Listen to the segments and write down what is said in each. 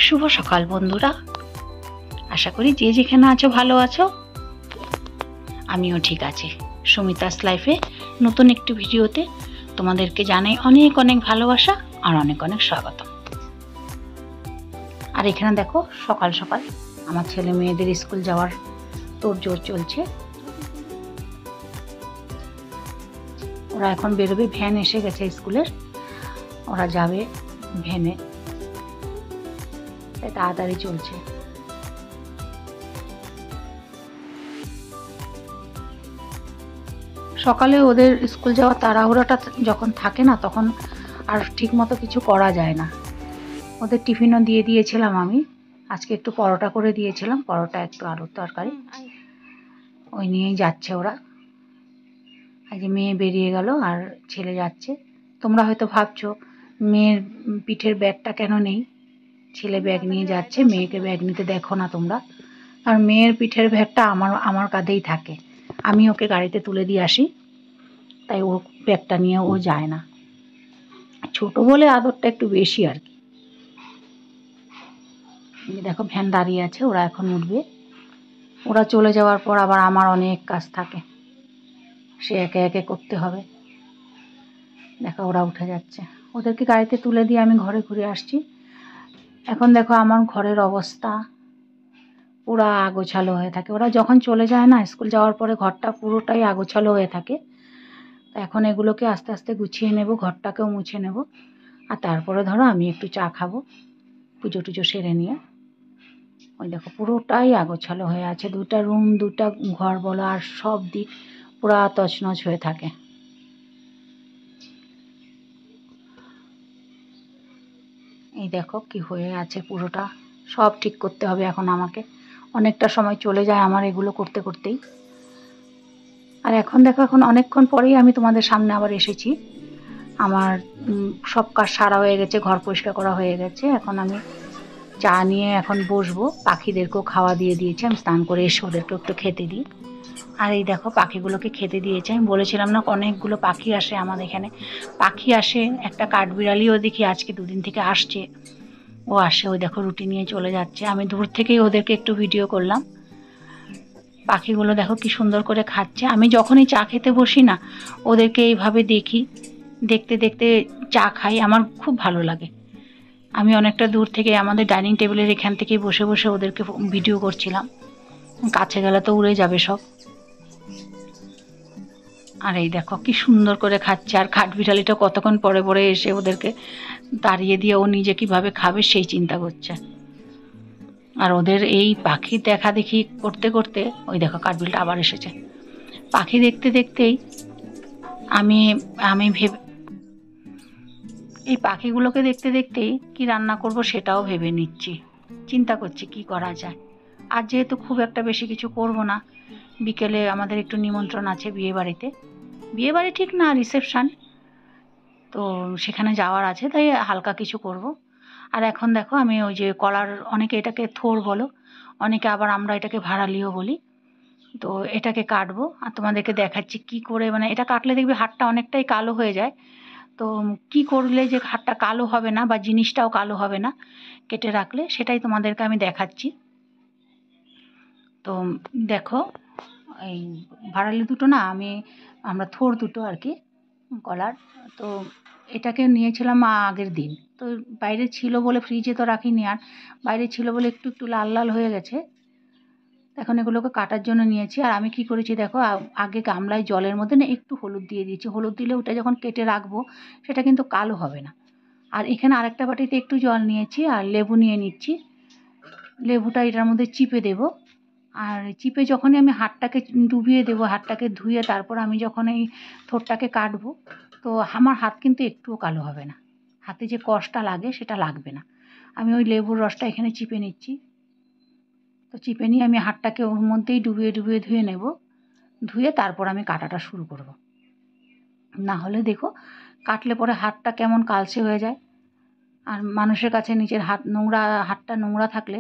শুভ সকাল বন্ধুরা, আশা করি যে যেখানে আছো ভালো আছো। আমিও ঠিক আছি। সুমিতাস লাইফে নতুন একটি ভিডিওতে তোমাদেরকে জানাই অনেক অনেক ভালোবাসা আর অনেক অনেক স্বাগত। আর এখানে দেখো সকাল সকাল আমার ছেলে মেয়েদের স্কুল যাওয়ার তোড়জোড় চলছে। ওরা এখন বেরোবে, ভ্যান এসে গেছে স্কুলের, ওরা যাবে ভ্যানে, তাই তাড়াতাড়ি চলছে। সকালে ওদের স্কুল যাওয়ার তাড়াহুড়োটা যখন থাকে না, তখন আর ঠিক মতো কিছু করা যায় না। ওদের টিফিনও দিয়ে দিয়েছিলাম আমি, আজকে একটু পরোটা করে দিয়েছিলাম, পরোটা একটু আলুর তরকারি, ওই নিয়েই যাচ্ছে ওরা। এই যে মেয়ে বেরিয়ে গেল আর ছেলে যাচ্ছে। তোমরা হয়তো ভাবছো মেয়ের পিঠের ব্যাগটা কেন নেই, ছেলে ব্যাগ নিয়ে যাচ্ছে, মেয়েকে ব্যাগ নিতে দেখো না তোমরা। আর মেয়ের পিঠের ব্যাগটা আমার কাঁধেই থাকে, আমি ওকে গাড়িতে তুলে দিয়ে আসি, তাই ও ব্যাগটা নিয়ে ও যায় না। ছোট বলে আদরটা একটু বেশি আর কি। দেখো ভ্যান দাঁড়িয়ে আছে, ওরা এখন উঠবে। ওরা চলে যাওয়ার পর আবার আমার অনেক কাজ থাকে, সে একে একে করতে হবে। দেখো ওরা উঠে যাচ্ছে, ওদেরকে গাড়িতে তুলে দিয়ে আমি ঘরে ঘুরে আসছি। এখন দেখো আমার ঘরের অবস্থা পুরা আগোছালো হয়ে থাকে। ওরা যখন চলে যায় না স্কুল যাওয়ার পরে, ঘরটা পুরোটাই আগোছালো হয়ে থাকে। এখন এগুলোকে আস্তে আস্তে গুছিয়ে নেব, ঘরটাকেও মুছে নেব, আর তারপরে ধরো আমি একটু চা খাবো পুজো টুজো সেরে নিয়ে। ওই দেখো পুরোটাই আগোছালো হয়ে আছে, দুটা রুম, দুটা ঘর বলো, আর সব দিক পুরা তছনছ হয়ে থাকে। এই দেখো কি হয়ে আছে পুরোটা, সব ঠিক করতে হবে এখন আমাকে। অনেকটা সময় চলে যায় আমার এগুলো করতে করতেই। আর এখন দেখো, এখন অনেকক্ষণ পরেই আমি তোমাদের সামনে আবার এসেছি। আমার সব কাজ সারা হয়ে গেছে, ঘর পরিষ্কার করা হয়ে গেছে। এখন আমি চা নিয়ে এখন বসবো, পাখিদেরকেও খাওয়া দিয়ে দিয়েছি, আমি স্নান করে এসে ওদেরকেও একটু খেতে দিই। আর এই দেখো পাখিগুলোকে খেতে দিয়েছে। আমি বলেছিলাম না অনেকগুলো পাখি আসে আমাদের এখানে, পাখি আসে। একটা কাঠবিড়ালিও দেখি আজকে দুদিন থেকে আসছে, ও আসে, ওই দেখো রুটি নিয়ে চলে যাচ্ছে। আমি দূর থেকেই ওদেরকে একটু ভিডিও করলাম। পাখিগুলো দেখো কি সুন্দর করে খাচ্ছে। আমি যখনই চা খেতে বসি না, ওদেরকে এইভাবে দেখি, দেখতে দেখতে চা খাই, আমার খুব ভালো লাগে। আমি অনেকটা দূর থেকে আমাদের ডাইনিং টেবিলের এখান থেকেই বসে বসে ওদেরকে ভিডিও করছিলাম, কাছে গেলে তো উড়ে যাবে সব। আর এই দেখো কি সুন্দর করে খাচ্ছে। আর কাঠবিড়ালিটা কতক্ষণ পরে পরে এসে ওদেরকে তাড়িয়ে দিয়ে ও নিজে কিভাবে খাবে সেই চিন্তা করছে। আর ওদের এই পাখি দেখা দেখি করতে করতে ওই দেখো কাঠবিড়ালিটা আবার এসেছে। পাখি দেখতে দেখতেই আমি আমি ভেবে এই পাখিগুলোকে দেখতে দেখতেই কি রান্না করব সেটাও ভেবে নিচ্ছি, চিন্তা করছি কি করা যায়। আর যেহেতু খুব একটা বেশি কিছু করব না, বিকেলে আমাদের একটু নিমন্ত্রণ আছে বিয়ে বাড়িতে, বিয়ে বাড়ি ঠিক না, রিসেপশান, তো সেখানে যাওয়ার আছে, তাই হালকা কিছু করব। আর এখন দেখো আমি ওই যে কলার, অনেকে এটাকে থোড় বলো, অনেকে আবার আমরা এটাকে ভাড়ালিও বলি, তো এটাকে কাটবো আর তোমাদেরকে দেখাচ্ছি কি করে। মানে এটা কাটলে দেখবে হাতটা অনেকটাই কালো হয়ে যায়, তো কি করলে যে হাতটা কালো হবে না বা জিনিসটাও কালো হবে না কেটে রাখলে, সেটাই তোমাদেরকে আমি দেখাচ্ছি। তো দেখো এই ভাড়ালি দুটো না, আমরা থোড় দুটো আর কি কলার, তো এটাকে নিয়েছিলাম আগের দিন, তো বাইরে ছিল বলে ফ্রিজে তো রাখিনি, আর বাইরে ছিল বলে একটু একটু লাল লাল হয়ে গেছে। এখন এগুলোকে কাটার জন্য নিয়েছি। আর আমি কি করেছি দেখো, আগে গামলায় জলের মধ্যে না একটু হলুদ দিয়ে দিয়েছি, হলুদ দিলে ওটা যখন কেটে রাখবো সেটা কিন্তু কালো হবে না। আর এখানে আরেকটা বাটিতে একটু জল নিয়েছি আর লেবু নিয়ে নিচ্ছি, লেবুটা এটার মধ্যে চিপে দেব। আর চিপে যখনই আমি হাতটাকে ডুবিয়ে দেবো, হাতটাকে ধুয়ে তারপর আমি যখন এই থোড়টাকে কাটবো, তো আমার হাত কিন্তু একটুও কালো হবে না, হাতে যে কষটা লাগে সেটা লাগবে না। আমি ওই লেবুর রসটা এখানে চিপে নিচ্ছি, তো চিপে নিয়ে আমি হাতটাকে ওর মধ্যেই ডুবিয়ে ডুবিয়ে ধুয়ে নেব, ধুয়ে তারপর আমি কাটাটা শুরু করব। না হলে দেখো কাটলে পরে হাতটা কেমন কালচে হয়ে যায়। আর মানুষের কাছে নিজের হাত নোংরা, হাতটা নোংরা থাকলে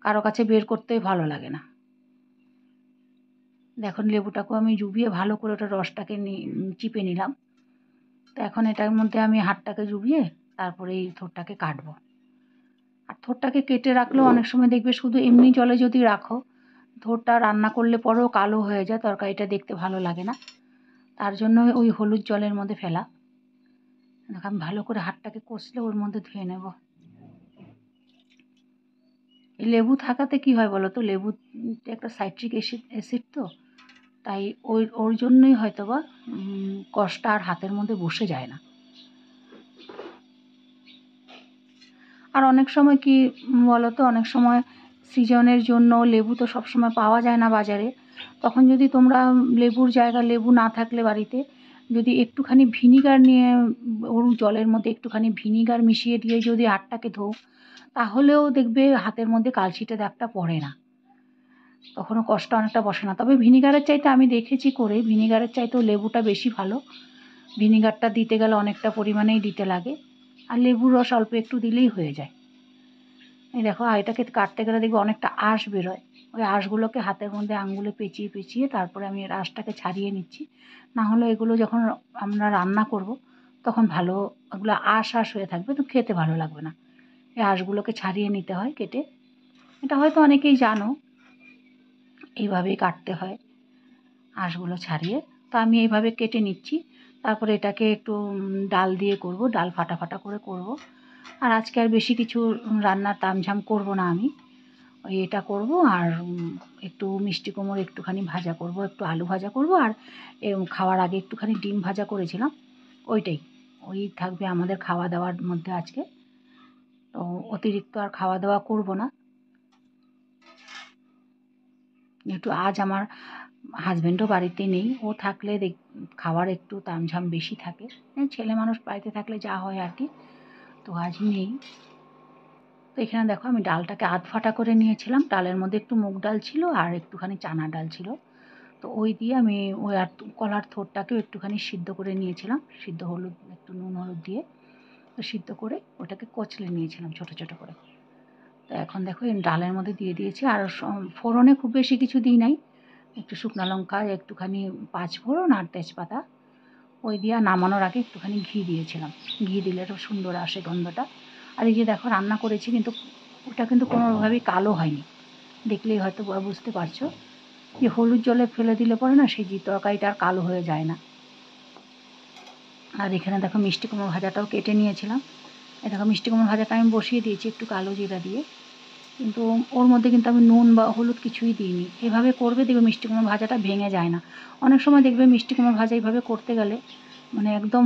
কারো কাছে বের করতেই ভালো লাগে না। দেখুন লেবুটাকেও আমি ডুবিয়ে ভালো করে ওটা রসটাকে চিপে নিলাম। তো এখন এটার মধ্যে আমি হাতটাকে ডুবিয়ে তারপরে এই থোড়টাকে কাটবো। আর থোড়টাকে কেটে রাখলেও অনেক সময় দেখবে শুধু এমনি জলে যদি রাখো, থোড়টা রান্না করলে পরেও কালো হয়ে যায়, তরকারিটা দেখতে ভালো লাগে না। তার জন্য ওই হলুদ জলের মধ্যে ফেলা। দেখো আমি ভালো করে হাতটাকে কষলে ওর মধ্যে ধুয়ে নেব। এই লেবু থাকাতে কি হয় বলো তো, লেবু একটা সাইট্রিক অ্যাসিড তো, তাই ওর জন্যই হয়তো বা কষটা আর হাতের মধ্যে বসে যায় না। আর অনেক সময় কি বলো তো, অনেক সময় সিজনের জন্য লেবু তো সবসময় পাওয়া যায় না বাজারে, তখন যদি তোমরা লেবুর জায়গায় লেবু না থাকলে বাড়িতে যদি একটুখানি ভিনিগার নিয়ে ওর জলের মধ্যে একটুখানি ভিনিগার মিশিয়ে দিয়ে যদি হাতটাকে ধোও, তাহলেও দেখবে হাতের মধ্যে কালচিটে দাগটা পড়ে না, তখনও কষ্ট অনেকটা বসে না। তবে ভিনিগারের চাইতে আমি দেখেছি করে, ভিনিগারের চাইতেও লেবুটা বেশি ভালো। ভিনিগারটা দিতে গেলে অনেকটা পরিমাণেই দিতে লাগে, আর লেবুর রস অল্প একটু দিলেই হয়ে যায়। এই দেখো এটাকে কাটতে গেলে দেখবে অনেকটা আঁশ বেরোয়, ওই আঁশগুলোকে হাতের মধ্যে আঙুলে পেঁচিয়ে পেঁচিয়ে তারপরে আমি এর আঁশটাকে ছাড়িয়ে নিচ্ছি। না হলে এগুলো যখন আমরা রান্না করব তখন ভালো এগুলো আঁশ আঁশ হয়ে থাকবে, তো খেতে ভালো লাগবে না। এই আঁশগুলোকে ছাড়িয়ে নিতে হয় কেটে। এটা হয়তো অনেকেই জানো, এইভাবেই কাটতে হয় আঁশগুলো ছাড়িয়ে। তো আমি এইভাবে কেটে নিচ্ছি। তারপরে এটাকে একটু ডাল দিয়ে করব, ডাল ফাটা ফাটা করে করব। আর আজকে আর বেশি কিছু রান্নার তামঝাম করব না আমি, ওই এটা করব আর একটু মিষ্টি কুমড়ো একটুখানি ভাজা করব, একটু আলু ভাজা করব, আর খাওয়ার আগে একটুখানি ডিম ভাজা করেছিলাম, ওইটাই ওই থাকবে আমাদের খাওয়া দাওয়ার মধ্যে আজকে। তো অতিরিক্ত আর খাওয়া দাওয়া করব না। একটু আজ আমার হাজব্যান্ডও বাড়িতে নেই, ও থাকলে খাওয়ার একটু তামঝাম বেশি থাকে, ছেলে মানুষ বাড়িতে থাকলে যা হয় আর কি, তো আজ নেই। তো এখানে দেখো আমি ডালটাকে আধ ফাটা করে নিয়েছিলাম, ডালের মধ্যে একটু মুগ ডাল ছিল আর একটুখানি চানা ডাল ছিল, তো ওই দিয়ে আমি ওই আর কলার থোড়টাকেও একটুখানি সিদ্ধ করে নিয়েছিলাম, সিদ্ধ হলুদ একটু নুন হলুদ দিয়ে তো সিদ্ধ করে ওটাকে কচলে নিয়েছিলাম ছোটো ছোটো করে। তো এখন দেখো এই ডালের মধ্যে দিয়ে দিয়েছি, আর ফোড়নে খুব বেশি কিছু দিই নাই, একটু শুকনো লঙ্কা, একটুখানি পাঁচ ফোড়ন আর তেজপাতা, ওই দিয়ে নামানোর আগে একটুখানি ঘি দিয়েছিলাম, ঘি দিলে তো সুন্দর আসে গন্ধটা। আর এই যে দেখো রান্না করেছি, কিন্তু ওটা কিন্তু কোনোভাবেই কালো হয়নি, দেখলেই হয়তো বুঝতে পারছো যে হলুদ জলে ফেলে দিলে পরে না সেই তরকারিটা আর কালো হয়ে যায় না। আর এখানে দেখো মিষ্টি কুমড়ো ভাজাটাও কেটে নিয়েছিলাম, এই দেখো মিষ্টি কুমড়ো ভাজাটা আমি বসিয়ে দিয়েছি একটু কালো জিরা দিয়ে, কিন্তু ওর মধ্যে কিন্তু আমি নুন বা হলুদ কিছুই দিইনি। এভাবে করবে দেখবে মিষ্টি কুমড়ো ভাজাটা ভেঙে যায় না। অনেক সময় দেখবে মিষ্টি কুমড়ো ভাজা এইভাবে করতে গেলে মানে একদম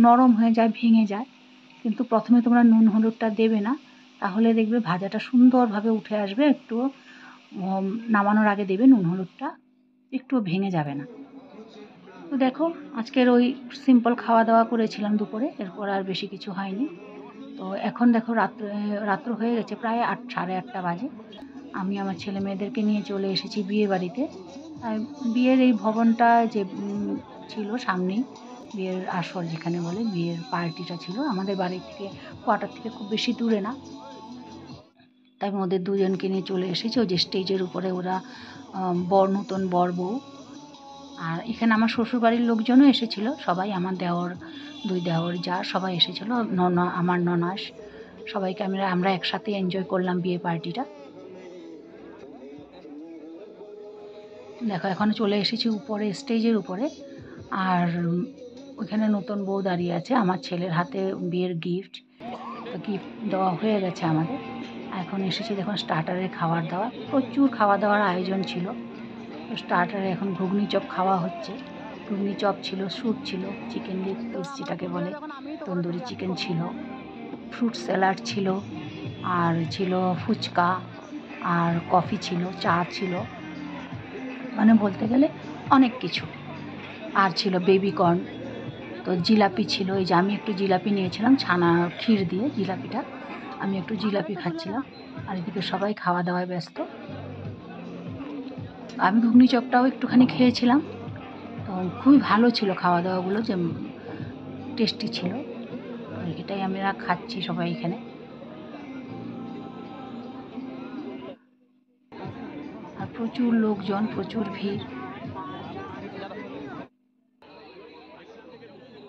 নরম হয়ে যায়, ভেঙে যায়, কিন্তু প্রথমে তোমরা নুন হলুদটা দেবে না, তাহলে দেখবে ভাজাটা সুন্দরভাবে উঠে আসবে। একটু নামানোর আগে দেবে নুন হলুদটা, একটুও ভেঙে যাবে না। তো দেখো আজকের ওই সিম্পল খাওয়া দাওয়া করেছিলাম দুপুরে, এরপর আর বেশি কিছু হয়নি। তো এখন দেখো রাত্র হয়ে গেছে, প্রায় 8, সাড়ে 8টা বাজে। আমি আমার ছেলে মেয়েদেরকে নিয়ে চলে এসেছি বিয়ে বাড়িতে। আর বিয়ের এই ভবনটা যে ছিল সামনেই, বিয়ের আসর যেখানে বলে, বিয়ের পার্টিটা ছিল আমাদের বাড়ি থেকে, কোয়ার্টার থেকে খুব বেশি দূরে না, তাই আমি ওদের দুজনকে নিয়ে চলে এসেছি। ওই যে স্টেজের উপরে ওরা নতুন বর বউ, আর এখানে আমার শ্বশুরবাড়ির লোকজনও এসেছিলো সবাই, আমার দেওর, দুই দেওর যা সবাই এসেছিলো, আমার ননাস, সবাইকে আমরা একসাথে এনজয় করলাম বিয়ে পার্টিটা। দেখো এখন চলে এসেছি উপরে, স্টেজের উপরে, আর ওইখানে নতুন বউ দাঁড়িয়ে আছে, আমার ছেলের হাতে বিয়ের গিফট, তো গিফট দেওয়া হয়ে গেছে আমাদের। এখন এসেছি দেখুন স্টার্টারে খাবার দাওয়া, প্রচুর খাওয়া দাওয়ার আয়োজন ছিল। তো স্টার্টারে এখন ঘুগনি চপ খাওয়া হচ্ছে, ঘুগনি চপ ছিল, স্যুপ ছিল, চিকেন লেগ পিস যেটাকে বলে, তন্দুরি চিকেন ছিল, ফ্রুট স্যালাড ছিল, আর ছিল ফুচকা, আর কফি ছিল, চা ছিল, মানে বলতে গেলে অনেক কিছু। আর ছিল বেবিকর্ন, তো জিলাপি ছিল, এই যে আমি একটু জিলাপি নিয়েছিলাম, ছানা ক্ষীর দিয়ে জিলাপিটা, আমি একটু জিলাপি খাচ্ছিলাম, আর এদিকে সবাই খাওয়া দাওয়ায় ব্যস্ত। আমি ঘুগনি চপটাও একটুখানি খেয়েছিলাম, তো খুবই ভালো ছিল খাওয়া দাওয়াগুলো, যে টেস্টি ছিল, তো এটাই আমরা খাচ্ছি সবাই এখানে। আর প্রচুর লোকজন, প্রচুর ভিড়।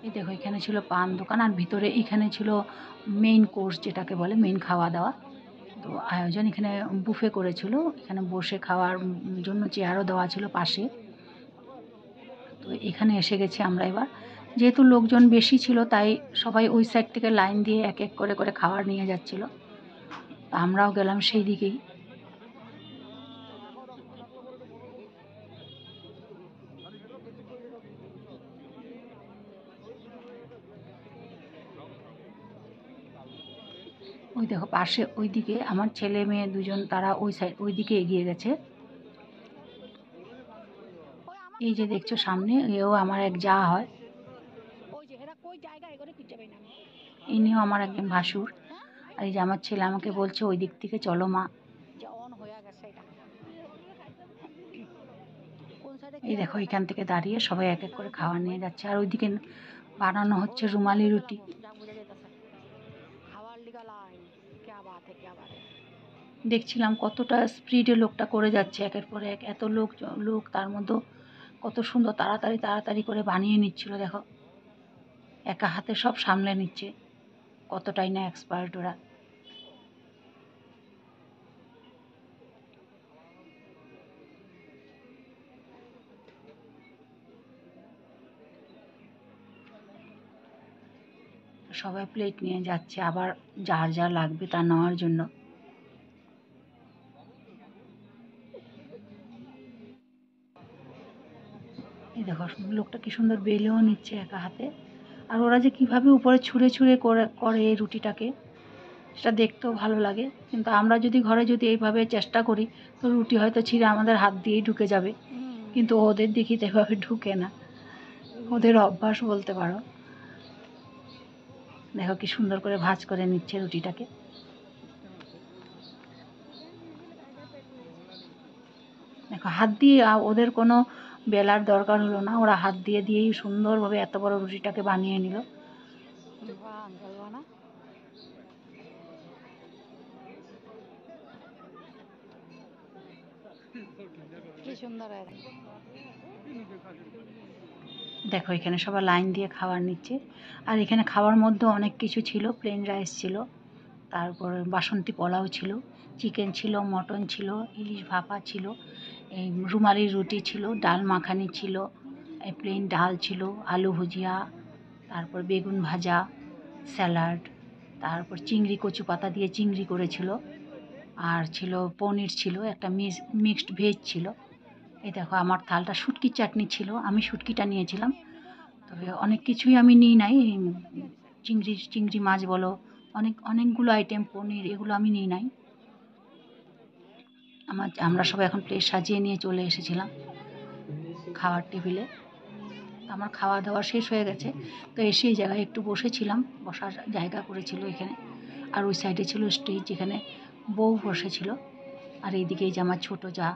এই দেখো এখানে ছিল পান দোকান, আর ভিতরে এখানে ছিল মেইন কোর্স যেটাকে বলে, মেইন খাওয়া দাওয়া, তো আয়োজন এখানে বুফে করেছিল, এখানে বসে খাওয়ার জন্য চেয়ারও দেওয়া ছিল পাশে। তো এখানে এসে গেছি আমরা এবার, যেহেতু লোকজন বেশি ছিল তাই সবাই ওই সাইড থেকে লাইন দিয়ে এক এক করে করে খাবার নিয়ে যাচ্ছিল। তো আমরাও গেলাম সেই দিকেই। ওই দেখো পাশে ওই দিকে আমার ছেলে মেয়ে দুজন, তারা ওই সাইড ওই দিকে এগিয়ে গেছে। এই যে দেখছো সামনে, এও আমার এক যা হয়, ইনিও আমার একজন ভাসুর। আর এই যে আমার ছেলে আমাকে বলছে ওই দিক থেকে চলো মা। এই দেখো এখান থেকে দাঁড়িয়ে সবাই এক এক করে খাবার নিয়ে যাচ্ছে, আর ওইদিকে বানানো হচ্ছে রুমালি রুটি। দেখছিলাম কতটা স্পিডে লোকটা করে যাচ্ছে একের পর এক, এত লোক তার মধ্যে কত সুন্দর তাড়াতাড়ি তাড়াতাড়ি করে বানিয়ে নিচ্ছিল। দেখো একা হাতে সব সামলে নিচ্ছে, কতটাই না এক্সপার্ট ওরা। সবাই প্লেট নিয়ে যাচ্ছে, আবার যার যা লাগবে তা নেওয়ার জন্য। এই দেখো লোকটা কি সুন্দর বেলেও নিচ্ছে একা হাতে। আর ওরা যে কিভাবে উপরে ছুঁড়ে ছুঁড়ে করে এই রুটিটাকে, সেটা দেখতেও ভালো লাগে। কিন্তু আমরা যদি ঘরে যদি এইভাবে চেষ্টা করি তো রুটি হয়তো ছিঁড়ে আমাদের হাত দিয়েই ঢুকে যাবে, কিন্তু ওদের দেখি তো এভাবে ঢুকে না, ওদের অভ্যাস বলতে পারো। দেখো কি সুন্দর করে ভাঁজ করে নিচ্ছে রুটিটাকে। দেখো হাত দিয়ে ওদের কোনো বেলার দরকার হলো না, ওরা হাত দিয়ে দিয়েই সুন্দরভাবে এত বড় রুটিটাকে বানিয়ে নিল। কি সুন্দর। দেখো এখানে সবাই লাইন দিয়ে খাবার নিচ্ছে, আর এখানে খাওয়ার মধ্যে অনেক কিছু ছিল। প্লেন রাইস ছিল, তারপর বাসন্তী পোলাও ছিল, চিকেন ছিল, মটন ছিল, ইলিশ ভাপা ছিল, এই রুমালি রুটি ছিল, ডাল মাখানি ছিল, এই প্লেন ডাল ছিল, আলু ভুজিয়া, তারপর বেগুন ভাজা, স্যালাড, তারপর চিংড়ি কচু পাতা দিয়ে চিংড়ি করেছিল, আর ছিল পনির ছিল, একটা মিক্সড ভেজ ছিল। এই দেখো আমার থালটা শুটকির চাটনি ছিল, আমি শুটকিটা নিয়েছিলাম। তবে অনেক কিছুই আমি নিই নাই, চিংড়ি মাছ বলো, অনেকগুলো আইটেম, পনির, এগুলো আমি নিই নাই। আমরা সবাই এখন প্লেট সাজিয়ে নিয়ে চলে এসেছিলাম খাওয়ার টেবিলে। আমার খাওয়া দাওয়া শেষ হয়ে গেছে, তো এসে এই জায়গায় একটু বসেছিলাম, বসার জায়গা করেছিল এখানে। আর ওই সাইডে ছিল স্টেজ, যেখানে বউ বসেছিল। আর এইদিকে এই যে আমার ছোটো যা,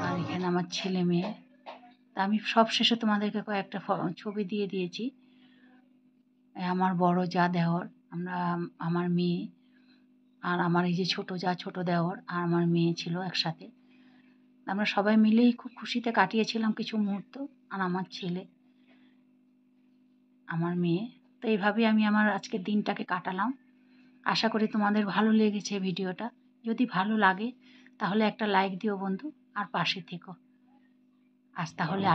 আর এখানে আমার ছেলে মেয়ে। তা আমি সব শেষে তোমাদেরকে কয়েকটা ছবি দিয়ে দিয়েছি। আমার বড় যা দেওর, আমার মেয়ে, আর আমার এই যে ছোটো যা, ছোটো দেওর আর আমার মেয়ে ছিল একসাথে। আমরা সবাই মিলেই খুব খুশিতে কাটিয়েছিলাম কিছু মুহূর্ত, আর আমার ছেলে, আমার মেয়ে। তো এইভাবেই আমি আমার আজকের দিনটাকে কাটালাম। আশা করি তোমাদের ভালো লেগেছে ভিডিওটা। যদি ভালো লাগে তাহলে একটা লাইক দিও বন্ধু, আর পাশে থেকো। আজ তাহলে